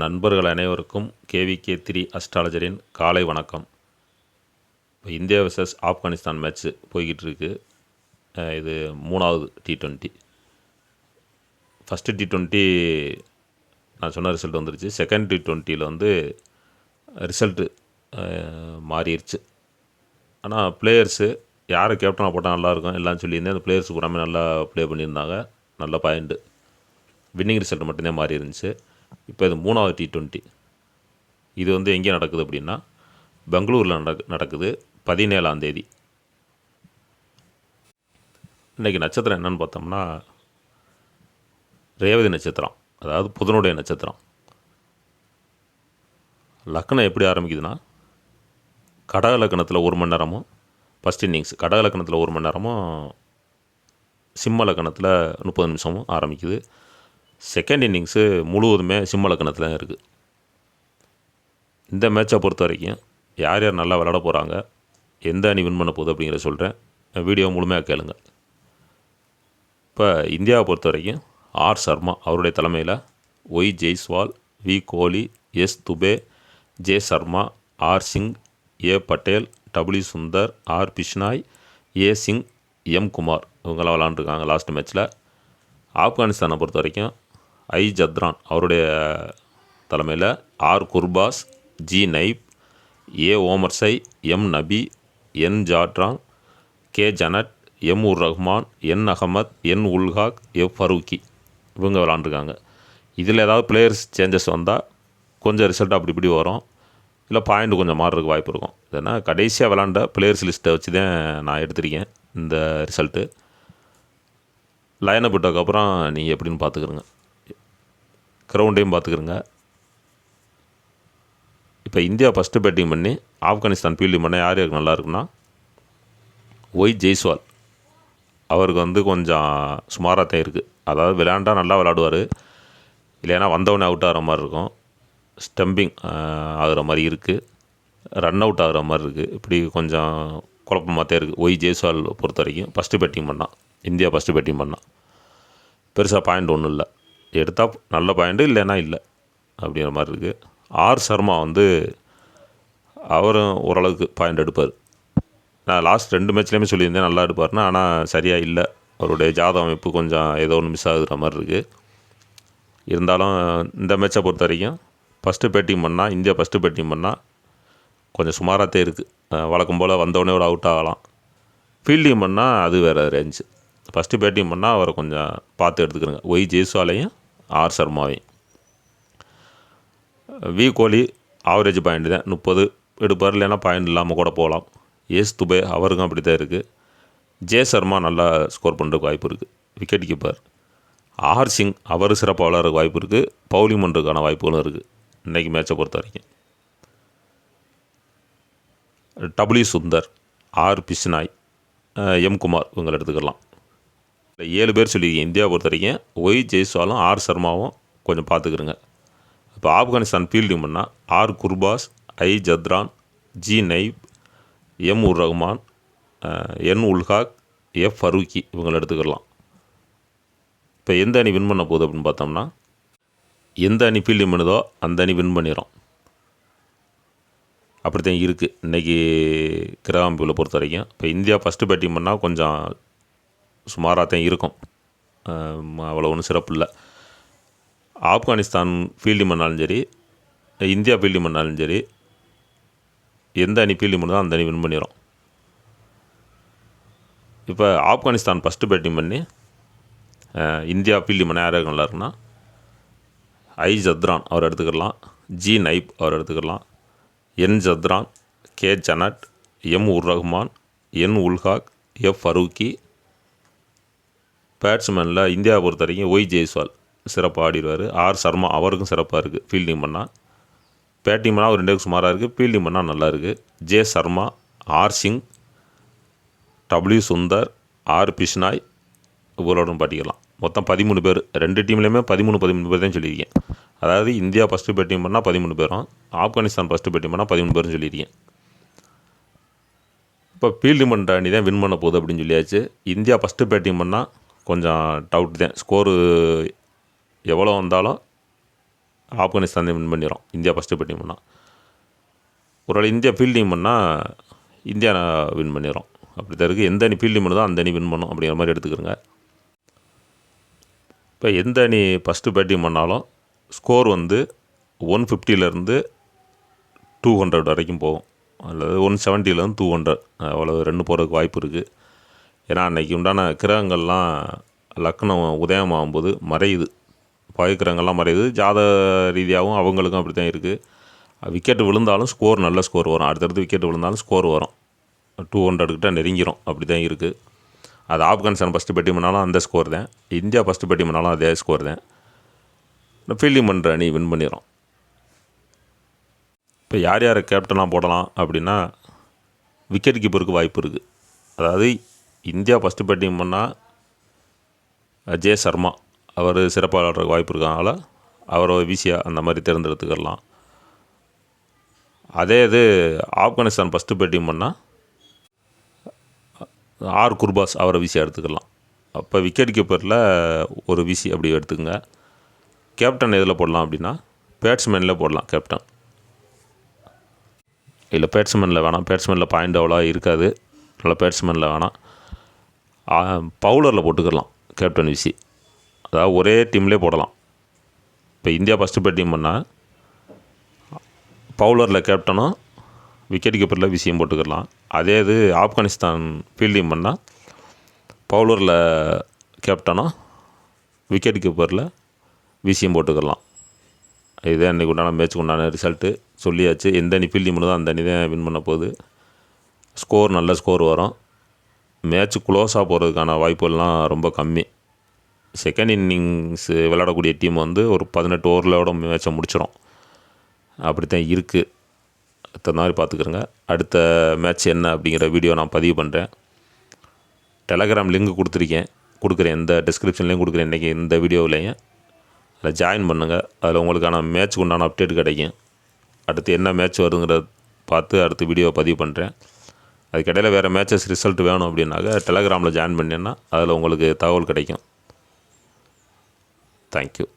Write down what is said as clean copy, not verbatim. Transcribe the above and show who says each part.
Speaker 1: நண்பர்கள் அனைவருக்கும் KVK3 அஸ்ட்ராலஜரின் காலை வணக்கம். இப்போ இந்தியா vs ஆப்கானிஸ்தான் மேட்ச்சு போய்கிட்டு இருக்கு. இது 3வது T20. ஃபஸ்ட்டு T20 நான் சொன்ன ரிசல்ட் வந்துருச்சு. செகண்ட் T20யில் வந்து ரிசல்ட்டு மாறிடுச்சு. ஆனால் பிளேயர்ஸு யாரை கேப்டனாக போட்டால் நல்லாயிருக்கும் எல்லாம் சொல்லியிருந்தேன். அந்த பிளேயர்ஸ் கூடாமல் நல்லா ப்ளே பண்ணியிருந்தாங்க. நல்ல பாயிண்ட்டு வின்னிங் ரிசல்ட் மட்டும்தான் மாறி இருந்துச்சு. இப்போ இது 3வது T20. இது வந்து எங்கே நடக்குது அப்படின்னா பெங்களூரில் நடக்குது 17ஆம் தேதி. இன்றைக்கி நட்சத்திரம் என்னென்னு பார்த்தோம்னா ரேவதி நட்சத்திரம், அதாவது புதனுடைய நட்சத்திரம். லக்னம் எப்படி ஆரம்பிக்குதுன்னா கடக லக்னத்தில் 1 மணி நேரமும் ஃபஸ்ட் இன்னிங்ஸ், கடக லக்னத்தில் 1 மணி நேரமும் சிம்ம லக்னத்தில் 30 நிமிஷமும் ஆரம்பிக்குது. செகண்ட் இன்னிங்ஸு முழுவதுமே சிம்ம லக்னத்தில் தான் இருக்குது. இந்த மேட்சை பொறுத்த வரைக்கும் யார் யார் நல்லா விளாட போகிறாங்க, எந்த அணி வின் பண்ண போகுது அப்படிங்கிறத சொல்கிறேன். வீடியோ முழுமையாக கேளுங்க. இப்போ இந்தியாவை பொறுத்த வரைக்கும் ஆர் சர்மா அவருடைய தலைமையில் Y Jaiswal, V Kohli, S Dube, J Sharma, R Singh, A Patel, W Sundar, R Bishnoi, A Singh, M Kumar இவங்கெல்லாம் விளாண்டுருக்காங்க லாஸ்ட் மேட்ச்சில். ஆப்கானிஸ்தானை பொறுத்த வரைக்கும் ஐ ஜத்ரான் அவருடைய தலைமையில் ஆர் குர்பாஸ், ஜி நைப், ஏ ஓமர்சை, எம் நபி, என் ஜாட்ராங், கே ஜனட், எம் உர் ரஹ்மான், என் அகமத், என் உல்ஹாக், எஃப் ஃபரூக்கி இவங்க விளாண்டுருக்காங்க. இதில் ஏதாவது பிளேயர்ஸ் சேஞ்சஸ் வந்தால் கொஞ்சம் ரிசல்ட் அப்படி இப்படி வரும், இல்லை பாயிண்ட் கொஞ்சம் மாறுறதுக்கு வாய்ப்பு இருக்கும். ஏன்னா கடைசியாக விளாண்ட பிளேயர்ஸ் லிஸ்ட்டை வச்சு தான் நான் எடுத்திருக்கேன் இந்த ரிசல்ட்டு. லைனை விட்டதுக்கப்புறம் நீங்கள் எப்படின்னு பார்த்துக்குறங்க, கிரவுண்டையும் பார்த்துக்குறங்க. இப்போ இந்தியா ஃபஸ்ட்டு பேட்டிங் பண்ணி ஆப்கானிஸ்தான் ஃபீல்டிங் பண்ண யார் யாருக்கு நல்லா இருக்குன்னா ஒய் ஜெய்ஸ்வால் அவருக்கு வந்து கொஞ்சம் சுமாராக தான் இருக்குது. அதாவது விளையாண்டா நல்லா விளாடுவார், இல்லைன்னா வந்தவொடனே அவுட் ஆகிற மாதிரி இருக்கும், ஸ்டம்பிங் ஆகிற மாதிரி இருக்குது, ரன் அவுட் ஆகிற மாதிரி இருக்குது. இப்படி கொஞ்சம் குழப்பமாக தான் இருக்குது ஒய் ஜெய்ஸ்வால் பொறுத்த வரைக்கும். ஃபஸ்ட்டு பேட்டிங் பண்ணால் இந்தியா ஃபஸ்ட்டு பேட்டிங் பண்ணால் பெருசாக பாயிண்ட் ஒன்றும் இல்லை, எடுத்தால் நல்ல பாயிண்ட்டு, இல்லைன்னா இல்லை அப்படிங்கிற மாதிரி இருக்குது. ஆர் சர்மா வந்து அவரும் ஓரளவுக்கு பாயிண்ட் எடுப்பார். நான் லாஸ்ட் 2 மேட்ச்லேயுமே சொல்லியிருந்தேன் நல்லா எடுப்பார்னு, ஆனால் சரியாக இல்லை, அவருடைய ஜாதக அமைப்பு கொஞ்சம் ஏதோ ஒன்று மிஸ் ஆகுற மாதிரி இருக்குது. இருந்தாலும் இந்த மேட்சை பொறுத்த வரைக்கும் ஃபஸ்ட்டு பேட்டிங் பண்ணால் இந்தியா ஃபஸ்ட்டு பேட்டிங் பண்ணால் கொஞ்சம் சுமாராகத்தே இருக்குது. வழக்கம் போல் வந்தவொடனே ஒரு அவுட் ஆகலாம். ஃபீல்டிங் பண்ணால் அது வேறு ரேஞ்சு. ஃபஸ்ட்டு பேட்டிங் பண்ணால் அவரை கொஞ்சம் பார்த்து எடுத்துக்கிறங்க, ஒய் ஜெய்ஸ்வாலையும் ஆர் சர்மாவையும். வி கோலி ஆவரேஜ் பாயிண்ட் தான் 30 எடுப்பார், இல்லைன்னா பாயிண்ட் இல்லாமல் கூட போகலாம். எஸ் துபே அவருக்கும் அப்படி தான் இருக்குது. ஜே சர்மா நல்லா ஸ்கோர் பண்ணுறதுக்கு வாய்ப்பு இருக்குது, விக்கெட் கீப்பர். ஆர் சிங் அவர் சிறப்பாக விளாட்றதுக்கு வாய்ப்பு இருக்குது, பவுலிங் பண்ணுறதுக்கான வாய்ப்புகளும் இருக்குது இன்றைக்கி மேட்சை பொறுத்த வரைக்கும். W Sundar, R Bishnoi, M Kumar இவங்களை எடுத்துக்கலாம். 7 பேர் சொல்லியிருக்கேன். இந்தியாவை பொறுத்த வரைக்கும் ஒய் ஜெய்ஸ்வாலும் ஆர் சர்மாவும் கொஞ்சம் பார்த்துக்கிறங்க. இப்போ ஆப்கானிஸ்தான் ஃபீல்டிங் பண்ணால் ஆர் குர்பாஸ், ஐ Zadran, G Naib, M ur Rahman, N Ulhaq, F Farooqi இவங்களை எடுத்துக்கலாம். இப்போ எந்த அணி வின் பண்ண போகுது அப்படின்னு பார்த்தோம்னா எந்த அணி ஃபீல்டிங் பண்ணுதோ அந்த அணி வின் பண்ணிடும், அப்படி தான் இருக்குது இன்றைக்கி கிரக அமைப்புகளை பொறுத்த வரைக்கும். இப்போ இந்தியா ஃபஸ்ட்டு பேட்டிங் பண்ணால் கொஞ்சம் சுமாராக தான் இருக்கும், அவ்வளோ ஒன்றும் சிறப்பு இல்லை. ஆப்கானிஸ்தான் ஃபீல்டிங் பண்ணாலும் சரி, இந்தியா ஃபீல்டிங் பண்ணாலும் சரி, எந்த அணி ஃபீல்டிங் பண்ணுதோ அந்த அணி வின் பண்ணிடும். இப்போ ஆப்கானிஸ்தான் ஃபஸ்ட்டு பேட்டிங் பண்ணி இந்தியா ஃபீல்டிங் பண்ண யாராவது நல்லா இருக்குன்னா ஐ ஜத்ரான் அவர் எடுத்துக்கலாம், ஜி நைப் அவர் எடுத்துக்கலாம், N Zadran, K Janat, M ur Rahman, N Ulhaq, F Farooqi. பேட்ஸ்மேனில் இந்தியாவை பொறுத்த வரைக்கும் ஒய் ஜெய்ஸ்வால் சிறப்பாக ஆடிடுவார். ஆர் சர்மா அவருக்கும் சிறப்பாக இருக்குது ஃபீல்டிங் பண்ணால். பேட்டிங் பண்ணால் ஒரு 2 சுமாராக இருக்குது, ஃபீல்டிங் பண்ணால் நல்லா இருக்குது. J Sharma, R Singh, W Sundar, R Bishnoi இவரோடும் பாட்டிக்கலாம். மொத்தம் 13 பேர். 2 டீம்லேயுமே 13 பேர் தான் சொல்லியிருக்கேன். அதாவது இந்தியா ஃபஸ்ட்டு பேட்டிங் பண்ணால் 13 பேரும், ஆப்கானிஸ்தான் ஃபஸ்ட்டு பேட்டிங் பண்ணால் 13 பேரும் சொல்லியிருக்கேன். இப்போ ஃபீல்டிங் பண்ணுற அணி தான் வின் பண்ண போகுது அப்படின்னு சொல்லியாச்சு. இந்தியா ஃபஸ்ட்டு பேட்டிங் பண்ணால் கொஞ்சம் டவுட் தான், ஸ்கோரு எவ்வளோ வந்தாலும் ஆப்கானிஸ்தான் வின் பண்ணிடும் இந்தியா ஃபஸ்ட்டு பேட்டிங் பண்ணால். ஒருவேளை இந்தியா ஃபீல்டிங் பண்ணால் இந்தியா வின் பண்ணிடும். அப்படி தான் இருக்குது. எந்த அணி ஃபீல்டிங் பண்ணுதோ அந்த அணி வின் பண்ணும் அப்படிங்கிற மாதிரி எடுத்துக்கிறோங்க. இப்போ எந்த அணி ஃபஸ்ட்டு பேட்டிங் பண்ணாலும் ஸ்கோர் வந்து 150லேருந்து 200 வரைக்கும் போகும், அல்லது 170லேருந்து 200 அவ்வளோ ரன்னு போகிறதுக்கு வாய்ப்பு இருக்குது. ஏன்னா அன்றைக்கி உண்டான கிரகங்கள்லாம் லக்னம் உதயமாகும்போது மறையுது, பகைக்கிரகங்கள்லாம் மறையுது. ஜாத ரீதியாகவும் அவங்களுக்கும் அப்படி தான் இருக்குது. விக்கெட்டு விழுந்தாலும் ஸ்கோர் நல்ல ஸ்கோர் வரும், அடுத்தடுத்து விக்கெட்டு விழுந்தாலும் ஸ்கோர் வரும், 200 கிட்ட நெருங்கிடும். அப்படி தான் இருக்குது. அது ஆப்கானிஸ்தான் ஃபஸ்ட்டு பேட்டிங் பண்ணாலும் அந்த ஸ்கோர் தான், இந்தியா ஃபஸ்ட்டு பேட்டிங் பண்ணாலும் அதே ஸ்கோர் தான். ஃபீல்டிங் பண்ணுற அணி வின் பண்ணிடும். இப்போ யார் யாரை கேப்டனாக போடலாம் அப்படின்னா விக்கெட் கீப்பருக்கு வாய்ப்பு இருக்குது. அதாவது இந்தியா ஃபஸ்ட்டு பேட்டிங் பண்ணால் ஜே சர்மா அவர் சிறப்பாக விளையாடுறதுக்கு வாய்ப்பு இருக்கனால அவரை வீசியாக அந்த மாதிரி தேர்ந்தெடுத்துக்கலாம். அதே இது ஆப்கானிஸ்தான் ஃபஸ்ட்டு பேட்டிங் பண்ணால் ஆர் குர்பாஸ் அவரை வீசியாக எடுத்துக்கலாம். அப்போ விக்கெட் கீப்பரில் ஒரு வீசி அப்படி எடுத்துக்கங்க. கேப்டன் எதில் போடலாம் அப்படின்னா பேட்ஸ்மேனில் போடலாம் கேப்டன். இல்லை பேட்ஸ்மேனில் வேணாம், பேட்ஸ்மேனில் பாயிண்ட் அவ்வளோ இருக்காது, நல்லா பேட்ஸ்மேனில் வேணாம். பவுலரில் போட்டுக்கலாம் கேப்டன் விசி. அதாவது ஒரே டீம்லேயே போடலாம். இப்போ இந்தியா ஃபஸ்ட்டு பேட்டிங் பண்ணால் பவுலரில் கேப்டனும் விக்கெட் கீப்பரில் விசியும் போட்டுக்கலாம். அதே இது ஆப்கானிஸ்தான் ஃபீல்டிங் பண்ணால் பவுலரில் கேப்டனும் விக்கெட் கீப்பரில் விசியும் போட்டுக்கலாம். இதே அன்றைக்கு உண்டான மேட்ச்சுக்கு உண்டான ரிசல்ட்டு சொல்லியாச்சு. எந்த அணி ஃபீல்டிங் பண்ணுதோ அந்த அணி தான் வின் பண்ண போகுது. ஸ்கோர் நல்ல ஸ்கோர் வரும். மேட்ச்சு க்ளோஸாக போகிறதுக்கான வாய்ப்புகள்லாம் ரொம்ப கம்மி. செகண்ட் இன்னிங்ஸ் விளையாடக்கூடிய டீம் வந்து ஒரு 18 ஓவர்களோட மேட்சை முடிச்சிடும். அப்படி தான் இருக்குது. அடுத்த மாதிரி பார்த்துக்கிறங்க. அடுத்த மேட்ச் என்ன அப்படிங்கிற வீடியோ நான் பதிவு பண்ணுறேன். டெலகிராம் லிங்க் கொடுக்குறேன், இந்த டிஸ்கிரிப்ஷன்லேயும் கொடுக்குறேன். இன்றைக்கி இந்த வீடியோவிலையும் அதில் ஜாயின் பண்ணுங்கள். அதில் உங்களுக்கான மேட்ச்சுக்கு உண்டான அப்டேட் கிடைக்கும். அடுத்து என்ன மேட்ச் வருங்கிறத பார்த்து அடுத்த வீடியோ பதிவு பண்ணுறேன். அதுக்கிடையில் வேறு மேட்சஸ் ரிசல்ட் வேணும் அப்படின்னாக்க டெலகிராமில் ஜாயின் பண்ணிங்கன்னா அதில் உங்களுக்கு தகவல் கிடைக்கும். தேங்க்யூ.